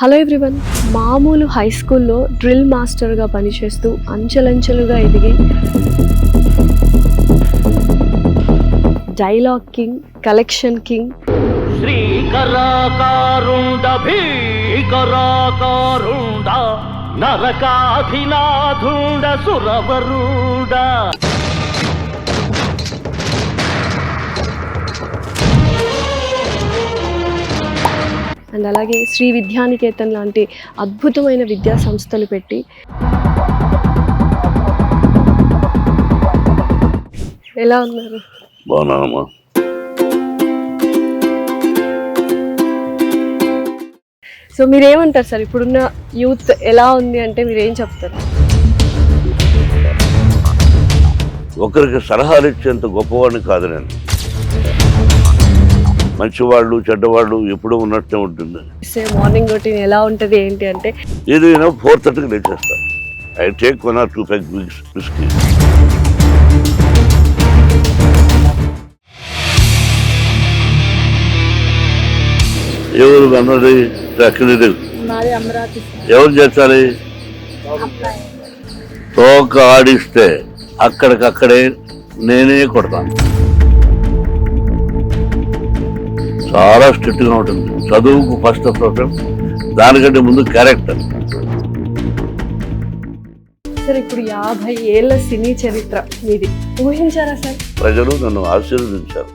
Hello everyone. మామూలు high స్కూల్లో drill మాస్టర్గా పనిచేస్తూ అంచెలంచెలుగా ఎదిగి డైలాగ్ కింగ్, కలెక్షన్ కింగ్, శ్రీకరాకారుండ భీకరాకారుండ నరకాధినాథుండ సురవరుండ అండ్ అలాగే శ్రీ విద్యానికేతన్ లాంటి అద్భుతమైన విద్యా సంస్థలు పెట్టి ఎలా ఉన్నారు? బాగున్నానమ్మా. సో మీరేమంటారు సార్, ఇప్పుడున్న యూత్ ఎలా ఉంది అంటే మీరేం చెప్తారు? ఒకరికి సలహాలు ఇచ్చేంత గొప్పవాడిని కాదు నేను. మంచివాళ్ళు చెడ్డవాళ్ళు ఎప్పుడూ ఉన్నట్టే ఉంటుంది. మార్నింగ్ రొటీన్ ఎలా ఉంటుంది ఏంటి అంటే ఏదైనా 4:30కి లేచేస్తా. I take 1 or 2 pegs whiskey. ఎవరు అన్నది అక్కడిది ఎవరు చేస్తాలి? తోక ఆడిస్తే అక్కడికక్కడే నేనే కొడతాను. చాలా స్ట్రిక్ట్గా ఉంటుంది. చదువుకు ఫస్ట్ ప్రిఫరెన్స్, దానికంటే ముందు క్యారెక్టర్. సార్ ఇప్పుడు 50 ఏళ్ల సినీ చరిత్ర మీది ఊహించారా సార్? ప్రజలు నన్ను ఆశీర్వదించారు.